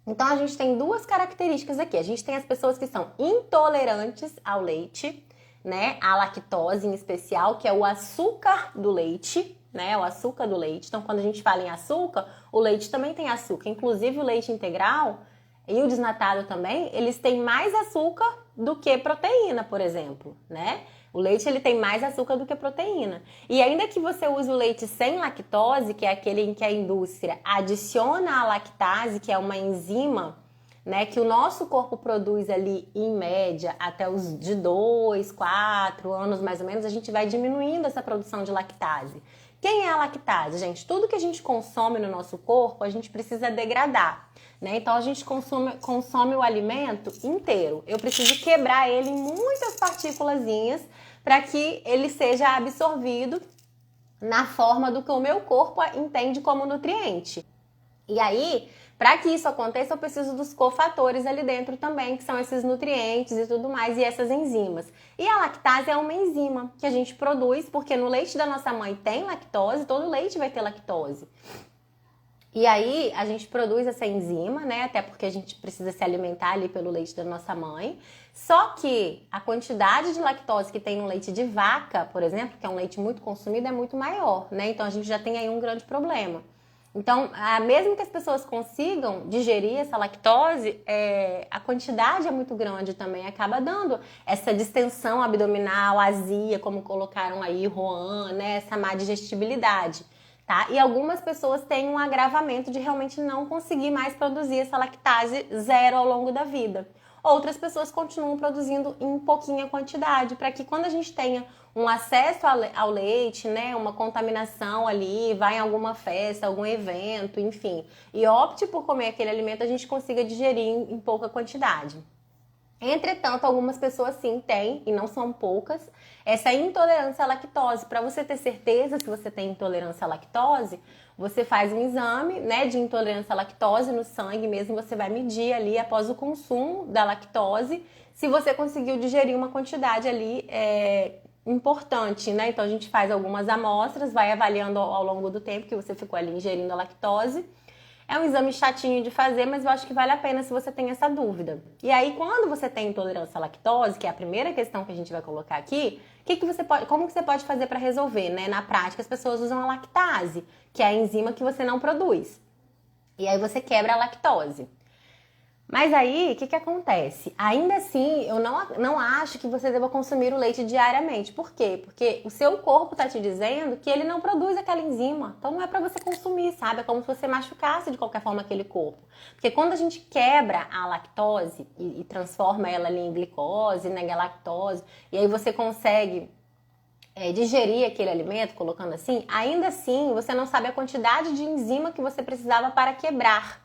Então, a gente tem duas características aqui. A gente tem as pessoas que são intolerantes ao leite, né? À lactose em especial, que é o açúcar do leite, né? O açúcar do leite. Então, quando a gente fala em açúcar, o leite também tem açúcar. Inclusive, o leite integral e o desnatado também, eles têm mais açúcar do que proteína, por exemplo, né? O leite ele tem mais açúcar do que proteína. E ainda que você use o leite sem lactose, que é aquele em que a indústria adiciona a lactase, que é uma enzima, né, que o nosso corpo produz ali em média até os de 2, 4 anos mais ou menos, a gente vai diminuindo essa produção de lactase. Quem é a lactase, gente? Tudo que a gente consome no nosso corpo, a gente precisa degradar, né? Então a gente consome o alimento inteiro. Eu preciso quebrar ele em muitas partículazinhas para que ele seja absorvido na forma do que o meu corpo entende como nutriente. E aí, para que isso aconteça, eu preciso dos cofatores ali dentro também, que são esses nutrientes e tudo mais, e essas enzimas. E a lactase é uma enzima que a gente produz, porque no leite da nossa mãe tem lactose, todo leite vai ter lactose. E aí, a gente produz essa enzima, né? Até porque a gente precisa se alimentar ali pelo leite da nossa mãe. Só que a quantidade de lactose que tem no leite de vaca, por exemplo, que é um leite muito consumido, é muito maior, né? Então, a gente já tem aí um grande problema. Então, mesmo que as pessoas consigam digerir essa lactose, a quantidade é muito grande também, acaba dando essa distensão abdominal, azia, como colocaram aí, Roan, né? Essa má digestibilidade. Tá? E algumas pessoas têm um agravamento de realmente não conseguir mais produzir essa lactase zero ao longo da vida. Outras pessoas continuam produzindo em pouquinha quantidade, para que quando a gente tenha um acesso ao leite, né, uma contaminação ali, vai em alguma festa, algum evento, enfim, e opte por comer aquele alimento, a gente consiga digerir em pouca quantidade. Entretanto, algumas pessoas sim têm, e não são poucas, essa intolerância à lactose. Para você ter certeza se você tem intolerância à lactose, você faz um exame, né, de intolerância à lactose no sangue mesmo, você vai medir ali após o consumo da lactose, se você conseguiu digerir uma quantidade ali importante, né? Então a gente faz algumas amostras, vai avaliando ao longo do tempo que você ficou ali ingerindo a lactose. É um exame chatinho de fazer, mas eu acho que vale a pena se você tem essa dúvida. E aí, quando você tem intolerância à lactose, que é a primeira questão que a gente vai colocar aqui, como que você pode fazer para resolver, né? Na prática, as pessoas usam a lactase, que é a enzima que você não produz. E aí você quebra a lactose. Mas aí, o que acontece? Ainda assim, eu não acho que você deva consumir o leite diariamente. Por quê? Porque o seu corpo tá te dizendo que ele não produz aquela enzima. Então não é para você consumir, sabe? É como se você machucasse de qualquer forma aquele corpo. Porque quando a gente quebra a lactose e transforma ela ali em glicose, né, galactose, e aí você consegue digerir aquele alimento, colocando assim, ainda assim você não sabe a quantidade de enzima que você precisava para quebrar.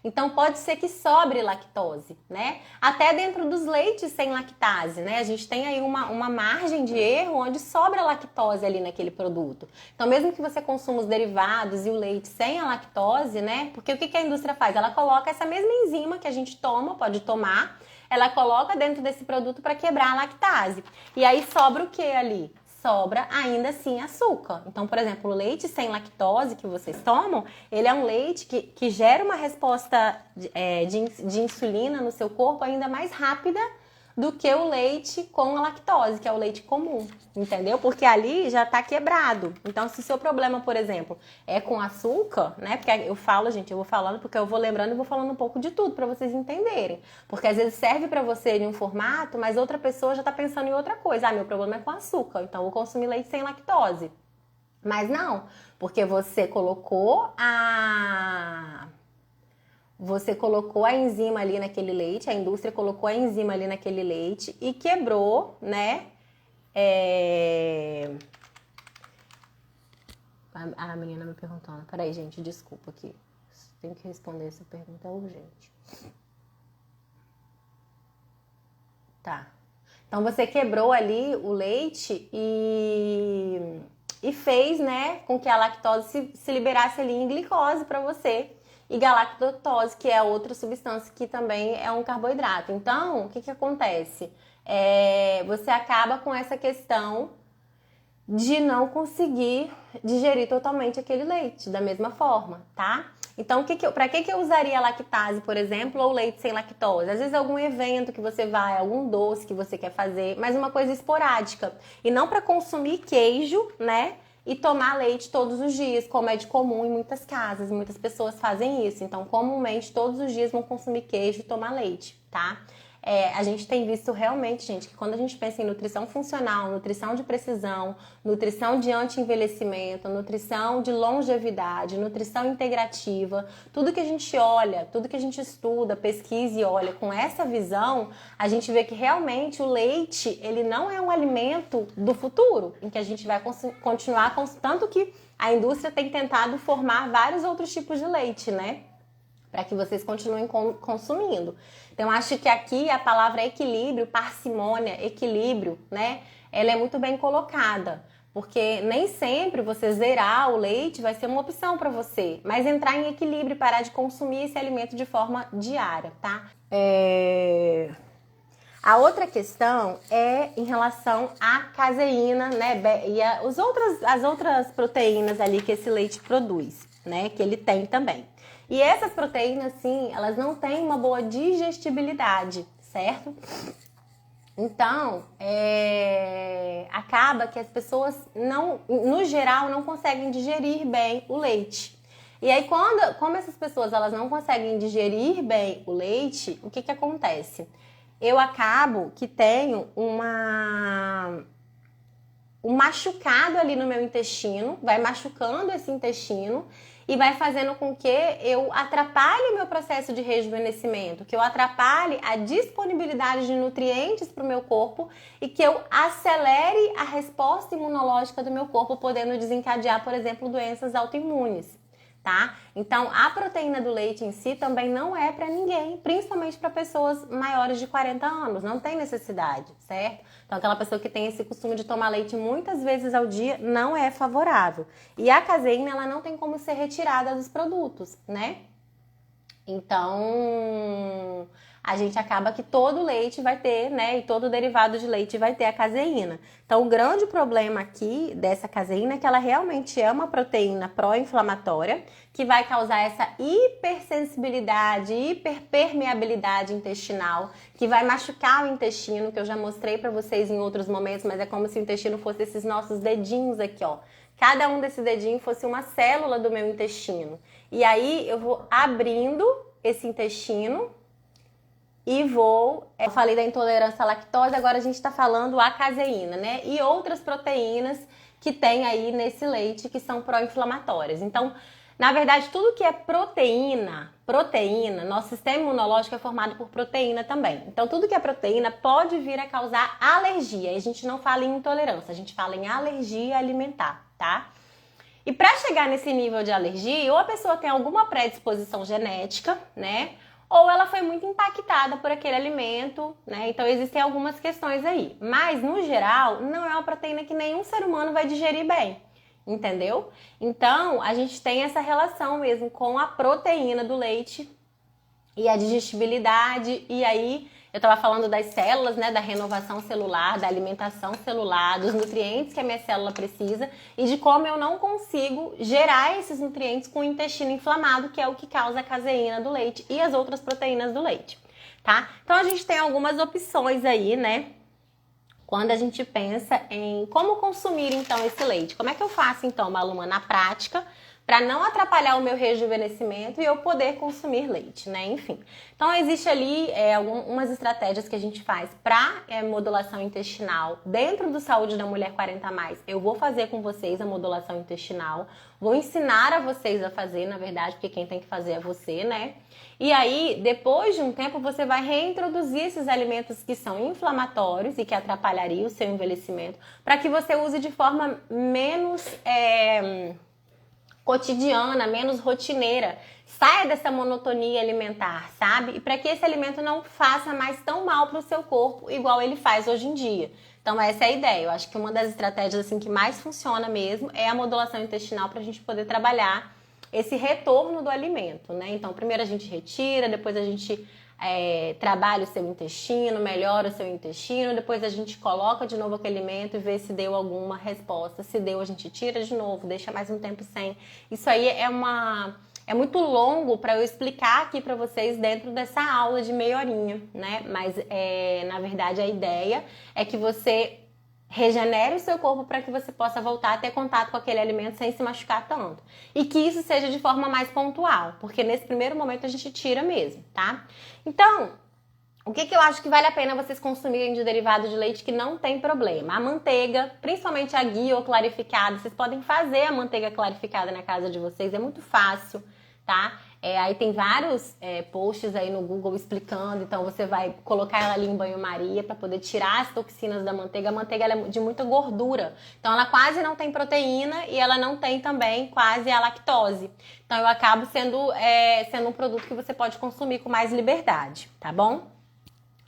Então pode ser que sobre lactose, né? Até dentro dos leites sem lactase, né? A gente tem aí uma margem de erro onde sobra lactose ali naquele produto. Então mesmo que você consuma os derivados e o leite sem a lactose, né? Porque o que a indústria faz? Ela coloca essa mesma enzima que a gente toma, pode tomar, ela coloca dentro desse produto para quebrar a lactase. E aí sobra o que ali? Sobra ainda assim açúcar. Então, por exemplo, o leite sem lactose que vocês tomam, ele é um leite que gera uma resposta de insulina no seu corpo ainda mais rápida do que o leite com a lactose, que é o leite comum, entendeu? Porque ali já tá quebrado. Então, se o seu problema, por exemplo, é com açúcar, né? Porque eu falo, gente, eu vou falando porque eu vou lembrando e vou falando um pouco de tudo para vocês entenderem. Porque às vezes serve para você em um formato, mas outra pessoa já tá pensando em outra coisa. Ah, meu problema é com açúcar, então eu vou consumir leite sem lactose. Mas não, porque você colocou a enzima ali naquele leite, a indústria colocou a enzima ali naquele leite e quebrou, né? A menina me perguntando. Peraí, gente, desculpa aqui. Tenho que responder essa pergunta, é urgente. Tá. Então você quebrou ali o leite e fez, né, com que a lactose se liberasse ali em glicose para você. E galactose, que é outra substância que também é um carboidrato. Então, o que acontece? Você acaba com essa questão de não conseguir digerir totalmente aquele leite da mesma forma, tá? Então, para que eu usaria lactase, por exemplo, ou leite sem lactose? Às vezes algum evento que você vai, algum doce que você quer fazer, mas uma coisa esporádica. E não para consumir queijo, né? E tomar leite todos os dias, como é de comum em muitas casas. Muitas pessoas fazem isso. Então, comumente, todos os dias vão consumir queijo e tomar leite, tá? A gente tem visto realmente, gente, que quando a gente pensa em nutrição funcional, nutrição de precisão, nutrição de anti-envelhecimento, nutrição de longevidade, nutrição integrativa, tudo que a gente olha, tudo que a gente estuda, pesquisa e olha com essa visão, a gente vê que realmente o leite, ele não é um alimento do futuro, em que a gente vai continuar, tanto que a indústria tem tentado formar vários outros tipos de leite, né? Para que vocês continuem consumindo. Então, acho que aqui a palavra equilíbrio, parcimônia, equilíbrio, né? Ela é muito bem colocada. Porque nem sempre você zerar o leite vai ser uma opção para você. Mas entrar em equilíbrio e parar de consumir esse alimento de forma diária, tá? A outra questão é em relação à caseína, né? E as outras proteínas ali que esse leite produz, né? Que ele tem também. E essas proteínas, sim, elas não têm uma boa digestibilidade, certo? Então, acaba que as pessoas, no geral, não conseguem digerir bem o leite. E aí, como essas pessoas elas não conseguem digerir bem o leite, o que acontece? Eu acabo que tenho um machucado ali no meu intestino, vai machucando esse intestino e vai fazendo com que eu atrapalhe o meu processo de rejuvenescimento, que eu atrapalhe a disponibilidade de nutrientes para o meu corpo e que eu acelere a resposta imunológica do meu corpo, podendo desencadear, por exemplo, doenças autoimunes. Tá? Então, a proteína do leite em si também não é para ninguém, principalmente para pessoas maiores de 40 anos, não tem necessidade, certo? Então, aquela pessoa que tem esse costume de tomar leite muitas vezes ao dia não é favorável. E a caseína, ela não tem como ser retirada dos produtos, né? Então, a gente acaba que todo leite vai ter, né? E todo derivado de leite vai ter a caseína. Então, o grande problema aqui dessa caseína é que ela realmente é uma proteína pró-inflamatória que vai causar essa hipersensibilidade, hiperpermeabilidade intestinal, que vai machucar o intestino, que eu já mostrei para vocês em outros momentos, mas é como se o intestino fosse esses nossos dedinhos aqui, ó. Cada um desses dedinhos fosse uma célula do meu intestino. E aí eu vou abrindo esse intestino e eu falei da intolerância à lactose, agora a gente está falando a caseína, né? E outras proteínas que tem aí nesse leite que são pró-inflamatórias. Então, na verdade, tudo que é proteína, nosso sistema imunológico é formado por proteína também. Então, tudo que é proteína pode vir a causar alergia. E a gente não fala em intolerância, a gente fala em alergia alimentar, tá? E para chegar nesse nível de alergia, ou a pessoa tem alguma predisposição genética, né? Ou ela foi muito impactada por aquele alimento, né? Então existem algumas questões aí. Mas, no geral, não é uma proteína que nenhum ser humano vai digerir bem, entendeu? Então, a gente tem essa relação mesmo com a proteína do leite e a digestibilidade. E aí, eu estava falando das células, né? Da renovação celular, da alimentação celular, dos nutrientes que a minha célula precisa e de como eu não consigo gerar esses nutrientes com o intestino inflamado, que é o que causa a caseína do leite e as outras proteínas do leite, tá? Então, a gente tem algumas opções aí, né? Quando a gente pensa em como consumir, então, esse leite. Como é que eu faço, então, Maluma, na prática, para não atrapalhar o meu rejuvenescimento e eu poder consumir leite, né? Enfim. Então, existe ali algumas estratégias que a gente faz para modulação intestinal. Dentro do Saúde da Mulher 40+, eu vou fazer com vocês a modulação intestinal. Vou ensinar a vocês a fazer, na verdade, porque quem tem que fazer é você, né? E aí, depois de um tempo, você vai reintroduzir esses alimentos que são inflamatórios e que atrapalhariam o seu envelhecimento, para que você use de forma menos cotidiana, menos rotineira. Saia dessa monotonia alimentar, sabe? E para que esse alimento não faça mais tão mal para o seu corpo, igual ele faz hoje em dia. Então, essa é a ideia. Eu acho que uma das estratégias assim, que mais funciona mesmo é a modulação intestinal para a gente poder trabalhar esse retorno do alimento, né? Então, primeiro a gente retira, depois a gente trabalha o seu intestino, melhora o seu intestino, depois a gente coloca de novo aquele alimento e vê se deu alguma resposta. Se deu, a gente tira de novo, deixa mais um tempo sem. Isso aí é muito longo para eu explicar aqui para vocês dentro dessa aula de meia horinha, né? Mas, na verdade, a ideia é que você regenere o seu corpo para que você possa voltar a ter contato com aquele alimento sem se machucar tanto. E que isso seja de forma mais pontual, porque nesse primeiro momento a gente tira mesmo, tá? Então, o que eu acho que vale a pena vocês consumirem de derivado de leite que não tem problema? A manteiga, principalmente a ghee ou clarificada, vocês podem fazer a manteiga clarificada na casa de vocês, é muito fácil, tá? Aí tem vários posts aí no Google explicando, então você vai colocar ela ali em banho-maria para poder tirar as toxinas da manteiga. A manteiga ela é de muita gordura, então ela quase não tem proteína e ela não tem também quase a lactose. Então eu acabo sendo um produto que você pode consumir com mais liberdade, tá bom?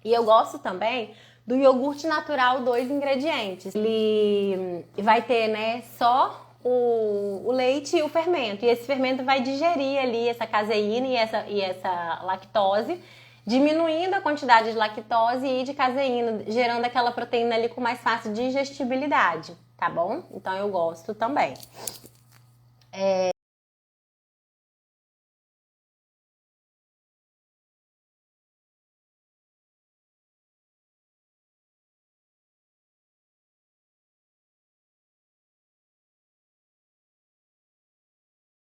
E eu gosto também do iogurte natural 2 ingredientes. Ele vai ter, né, só o leite e o fermento. E esse fermento vai digerir ali essa caseína e essa lactose, diminuindo a quantidade de lactose e de caseína, gerando aquela proteína ali com mais fácil digestibilidade, tá bom? Então eu gosto também.